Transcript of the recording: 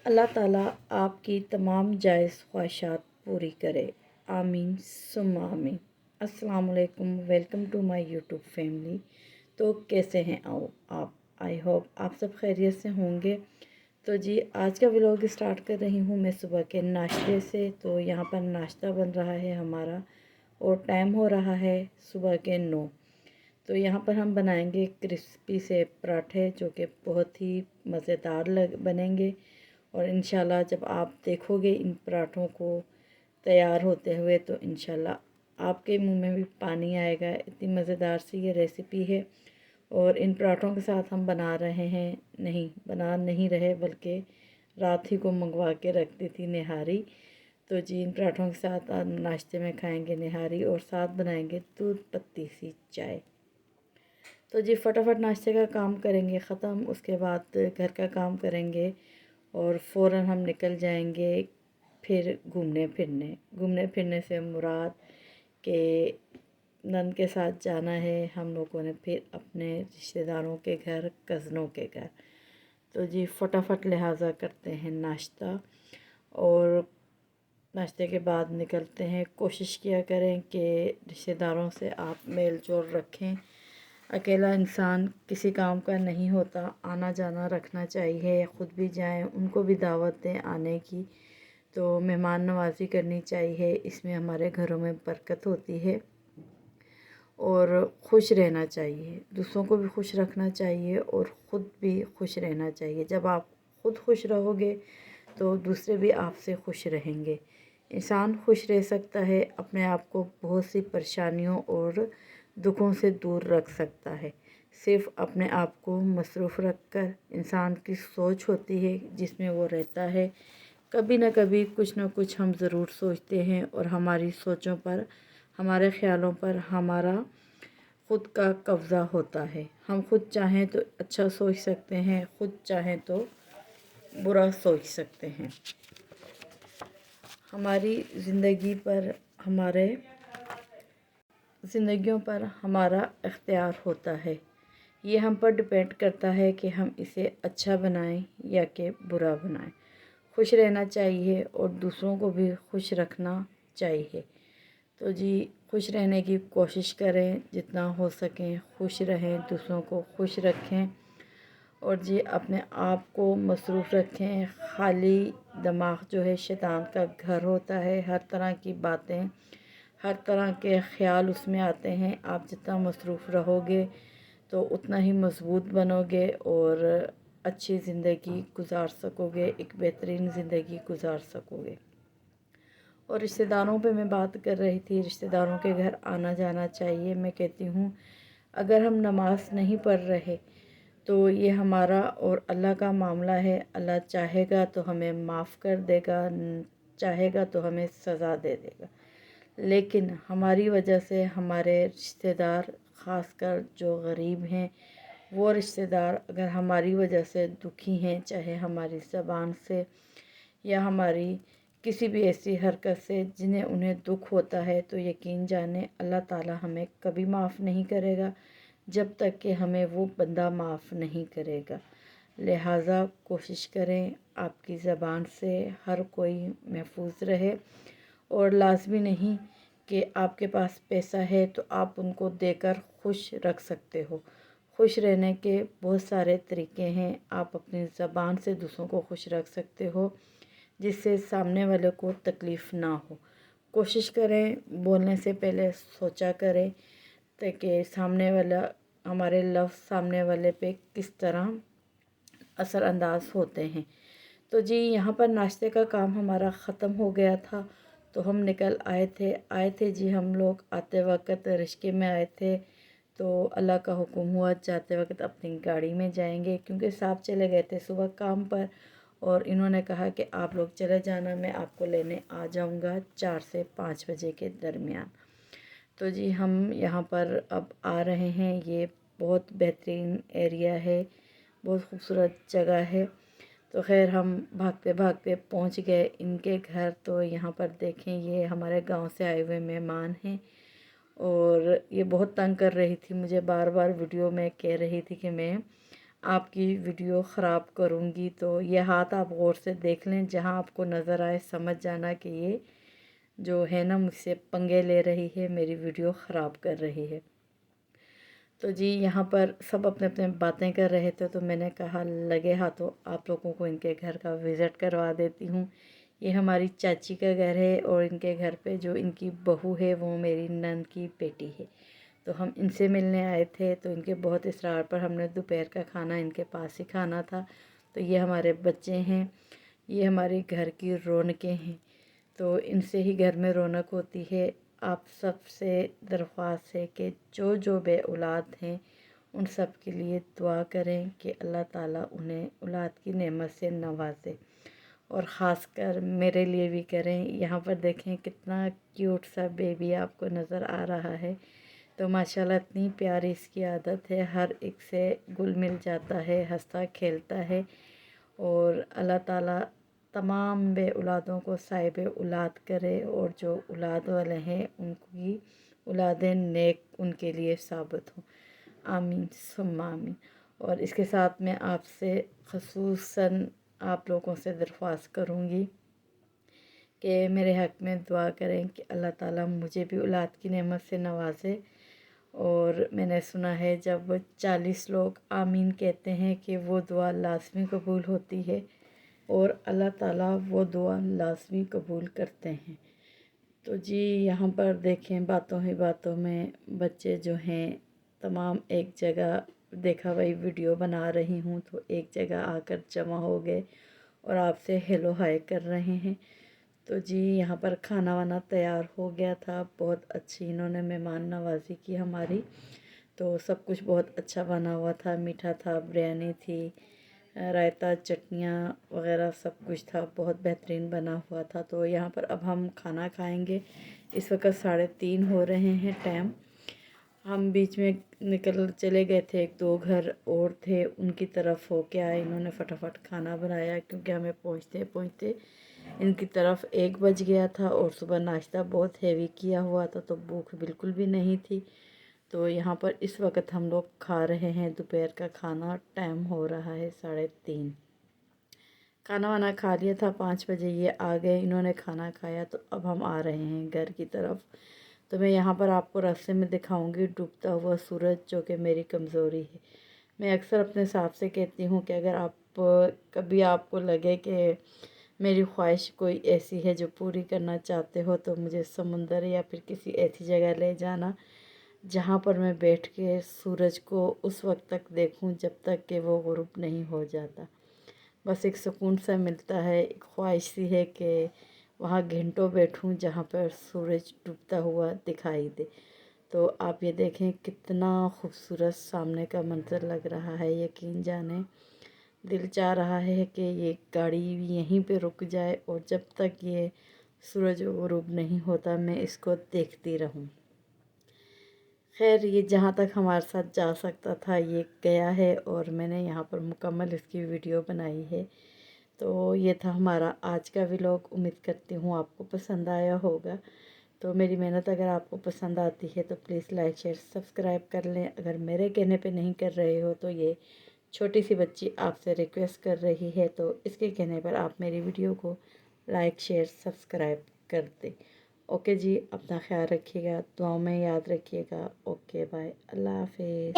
اللہ تعالیٰ آپ کی تمام جائز خواہشات پوری کرے، آمین ثم آمین۔ السلام علیکم، welcome to my YouTube family. تو کیسے ہیں آپ؟ آئی ہوپ آپ سب خیریت سے ہوں گے۔ تو جی آج کا ولاگ اسٹارٹ کر رہی ہوں میں صبح کے ناشتے سے۔ تو یہاں پر ناشتہ بن رہا ہے ہمارا اور ٹائم ہو رہا ہے صبح کے 9۔ تو یہاں پر ہم بنائیں گے کرسپی سے پراٹھے جو کہ بہت ہی مزیدار بنیں گے، اور انشاءاللہ جب آپ دیکھو گے ان پراٹھوں کو تیار ہوتے ہوئے تو انشاءاللہ آپ کے منہ میں بھی پانی آئے گا، اتنی مزیدار سی یہ ریسیپی ہے۔ اور ان پراٹھوں کے ساتھ ہم بنا نہیں رہے بلکہ رات ہی کو منگوا کے رکھ دی تھی نہاری۔ تو جی ان پراٹھوں کے ساتھ ناشتے میں کھائیں گے نہاری، اور ساتھ بنائیں گے دودھ پتی سی چائے۔ تو جی فٹافٹ ناشتے کا کام کریں گے ختم، اس کے بعد گھر کا کام کریں گے اور فوراً ہم نکل جائیں گے پھر گھومنے پھرنے سے مراد کہ نند کے ساتھ جانا ہے ہم لوگوں نے پھر اپنے رشتہ داروں کے گھر، کزنوں کے گھر۔ تو جی فٹافٹ لہٰذا کرتے ہیں ناشتہ، اور ناشتے کے بعد نکلتے ہیں۔ کوشش کیا کریں کہ رشتہ داروں سے آپ میل جول رکھیں، اکیلا انسان کسی کام کا نہیں ہوتا، آنا جانا رکھنا چاہیے، خود بھی جائیں، ان کو بھی دعوت دیں آنے کی۔ تو مہمان نوازی کرنی چاہیے، اس میں ہمارے گھروں میں برکت ہوتی ہے، اور خوش رہنا چاہیے، دوسروں کو بھی خوش رکھنا چاہیے اور خود بھی خوش رہنا چاہیے۔ جب آپ خود خوش رہو گے تو دوسرے بھی آپ سے خوش رہیں گے۔ انسان خوش رہ سکتا ہے، اپنے آپ کو بہت سی پریشانیوں اور دکھوں سے دور رکھ سکتا ہے، صرف اپنے آپ کو مصروف رکھ کر۔ انسان کی سوچ ہوتی ہے جس میں وہ رہتا ہے، کبھی نہ کبھی کچھ نہ کچھ ہم ضرور سوچتے ہیں، اور ہماری سوچوں پر، ہمارے خیالوں پر ہمارا خود کا قبضہ ہوتا ہے۔ ہم خود چاہیں تو اچھا سوچ سکتے ہیں، خود چاہیں تو برا سوچ سکتے ہیں۔ ہماری زندگیوں پر ہمارا اختیار ہوتا ہے، یہ ہم پر ڈپینڈ کرتا ہے کہ ہم اسے اچھا بنائیں یا کہ برا بنائیں۔ خوش رہنا چاہیے اور دوسروں کو بھی خوش رکھنا چاہیے۔ تو جی خوش رہنے کی کوشش کریں، جتنا ہو سکیں خوش رہیں، دوسروں کو خوش رکھیں، اور جی اپنے آپ کو مصروف رکھیں۔ خالی دماغ جو ہے شیطان کا گھر ہوتا ہے، ہر طرح کی باتیں، ہر طرح کے خیال اس میں آتے ہیں۔ آپ جتنا مصروف رہو گے تو اتنا ہی مضبوط بنو گے اور اچھی زندگی گزار سکو گے، ایک بہترین زندگی گزار سکو گے۔ اور رشتہ داروں پہ میں بات کر رہی تھی، رشتہ داروں کے گھر آنا جانا چاہیے۔ میں کہتی ہوں اگر ہم نماز نہیں پڑھ رہے تو یہ ہمارا اور اللہ کا معاملہ ہے۔ اللہ چاہے گا تو ہمیں معاف کر دے گا، چاہے گا تو ہمیں سزا دے دے گا، لیکن ہماری وجہ سے ہمارے رشتہ دار، خاص کر جو غریب ہیں، وہ رشتہ دار اگر ہماری وجہ سے دکھی ہیں، چاہے ہماری زبان سے یا ہماری کسی بھی ایسی حرکت سے جنہیں انہیں دکھ ہوتا ہے، تو یقین جانیں اللہ تعالیٰ ہمیں کبھی معاف نہیں کرے گا جب تک کہ ہمیں وہ بندہ معاف نہیں کرے گا۔ لہٰذا کوشش کریں آپ کی زبان سے ہر کوئی محفوظ رہے، اور لازمی نہیں کہ آپ کے پاس پیسہ ہے تو آپ ان کو دے کر خوش رکھ سکتے ہو۔ خوش رہنے کے بہت سارے طریقے ہیں، آپ اپنی زبان سے دوسروں کو خوش رکھ سکتے ہو جس سے سامنے والے کو تکلیف نہ ہو۔ کوشش کریں بولنے سے پہلے سوچا کریں تاکہ ہمارے لفظ سامنے والے پہ کس طرح اثر انداز ہوتے ہیں۔ تو جی یہاں پر ناشتے کا کام ہمارا ختم ہو گیا تھا، تو ہم نکل آئے تھے جی ہم لوگ آتے وقت رشکے میں آئے تھے، تو اللہ کا حکم ہوا جاتے وقت اپنی گاڑی میں جائیں گے، کیونکہ صاحب چلے گئے تھے صبح کام پر، اور انہوں نے کہا کہ آپ لوگ چلے جانا، میں آپ کو لینے آ جاؤں گا 4 سے 5 بجے کے درمیان۔ تو جی ہم یہاں پر اب آ رہے ہیں، یہ بہت بہترین ایریا ہے، بہت خوبصورت جگہ ہے۔ تو خیر ہم بھاگتے بھاگتے پہنچ گئے ان کے گھر۔ تو یہاں پر دیکھیں یہ ہمارے گاؤں سے آئے ہوئے مہمان ہیں، اور یہ بہت تنگ کر رہی تھی مجھے، بار بار ویڈیو میں کہہ رہی تھی کہ میں آپ کی ویڈیو خراب کروں گی، تو یہ ہاتھ آپ غور سے دیکھ لیں، جہاں آپ کو نظر آئے سمجھ جانا کہ یہ جو ہے نا مجھ سے پنگے لے رہی ہے، میری ویڈیو خراب کر رہی ہے۔ تو جی یہاں پر سب اپنے اپنے باتیں کر رہے تھے، تو میں نے کہا لگے ہاتھوں آپ لوگوں کو ان کے گھر کا وزٹ کروا دیتی ہوں۔ یہ ہماری چاچی کا گھر ہے، اور ان کے گھر پہ جو ان کی بہو ہے وہ میری نند کی بیٹی ہے۔ تو ہم ان سے ملنے آئے تھے، تو ان کے بہت اصرار پر ہم نے دوپہر کا کھانا ان کے پاس ہی کھانا تھا۔ تو یہ ہمارے بچے ہیں، یہ ہمارے گھر کی رونقیں ہیں، تو ان سے ہی گھر میں رونق ہوتی ہے۔ آپ سب سے درخواست ہے کہ جو بے اولاد ہیں ان سب کے لیے دعا کریں کہ اللہ تعالیٰ انہیں اولاد کی نعمت سے نوازے، اور خاص کر میرے لیے بھی کریں۔ یہاں پر دیکھیں کتنا کیوٹ سا بیبی آپ کو نظر آ رہا ہے، تو ماشاءاللہ اتنی پیاری اس کی عادت ہے، ہر ایک سے گل مل جاتا ہے، ہنستا کھیلتا ہے، اور اللہ تعالیٰ تمام بے اولادوں کو صاحب اولاد کرے، اور جو اولاد والے ہیں ان کی اولادیں نیک ان کے لیے ثابت ہوں، آمین ثم آمین۔ اور اس کے ساتھ میں آپ سے خصوصاً آپ لوگوں سے درخواست کروں گی کہ میرے حق میں دعا کریں کہ اللہ تعالیٰ مجھے بھی اولاد کی نعمت سے نوازے۔ اور میں نے سنا ہے جب 40 لوگ آمین کہتے ہیں کہ وہ دعا لازمی قبول ہوتی ہے، اور اللہ تعالیٰ وہ دعا لازمی قبول کرتے ہیں۔ تو جی یہاں پر دیکھیں باتوں ہی باتوں میں بچے جو ہیں تمام ایک جگہ، دیکھا وہی ویڈیو بنا رہی ہوں تو ایک جگہ آ کر جمع ہو گئے اور آپ سے ہیلو ہائی کر رہے ہیں۔ تو جی یہاں پر کھانا وانا تیار ہو گیا تھا، بہت اچھی انہوں نے مہمان نوازی کی ہماری، تو سب کچھ بہت اچھا بنا ہوا تھا، میٹھا تھا، بریانی تھی، رائتہ، چٹنیاں وغیرہ سب کچھ تھا، بہت بہترین بنا ہوا تھا۔ تو یہاں پر اب ہم کھانا کھائیں گے، اس وقت 3:30 ہو رہے ہیں ٹائم۔ ہم بیچ میں نکل چلے گئے تھے، 1-2 گھر اور تھے ان کی طرف ہو کے آئے، انہوں نے فٹافٹ کھانا بنایا کیونکہ ہمیں پہنچتے پہنچتے ان کی طرف 1 بج گیا تھا، اور صبح ناشتہ بہت ہیوی کیا ہوا تھا تو بھوک بالکل بھی نہیں تھی۔ تو یہاں پر اس وقت ہم لوگ کھا رہے ہیں دوپہر کا کھانا، ٹائم ہو رہا ہے 3:30۔ کھانا وانا کھا لیا تھا، 5 بجے یہ آ گئے، انہوں نے کھانا کھایا، تو اب ہم آ رہے ہیں گھر کی طرف۔ تو میں یہاں پر آپ کو راستے میں دکھاؤں گی ڈوبتا ہوا سورج، جو کہ میری کمزوری ہے۔ میں اکثر اپنے صاحب سے کہتی ہوں کہ اگر کبھی آپ کو لگے کہ میری خواہش کوئی ایسی ہے جو پوری کرنا چاہتے ہو تو مجھے سمندر یا پھر کسی ایسی جگہ لے جانا جہاں پر میں بیٹھ کے سورج کو اس وقت تک دیکھوں جب تک کہ وہ غروب نہیں ہو جاتا۔ بس ایک سکون سا ملتا ہے، ایک خواہش سی ہے کہ وہاں گھنٹوں بیٹھوں جہاں پر سورج ڈوبتا ہوا دکھائی دے۔ تو آپ یہ دیکھیں کتنا خوبصورت سامنے کا منظر لگ رہا ہے، یقین جانیں دل چاہ رہا ہے کہ یہ گاڑی یہیں پہ رک جائے اور جب تک یہ سورج غروب نہیں ہوتا میں اس کو دیکھتی رہوں۔ خیر یہ جہاں تک ہمارے ساتھ جا سکتا تھا یہ گیا ہے، اور میں نے یہاں پر مکمل اس کی ویڈیو بنائی ہے۔ تو یہ تھا ہمارا آج کا ولاگ، امید کرتی ہوں آپ کو پسند آیا ہوگا۔ تو میری محنت اگر آپ کو پسند آتی ہے تو پلیز لائک شیئر سبسکرائب کر لیں، اگر میرے کہنے پہ نہیں کر رہے ہو تو یہ چھوٹی سی بچی آپ سے ریکویسٹ کر رہی ہے، تو اس کے کہنے پر آپ میری ویڈیو کو لائک شیئر سبسکرائب کر دیں۔ اوکے جی، اپنا خیال رکھیے گا، دعاؤں میں یاد رکھیے گا۔ اوکے بائے، اللہ حافظ۔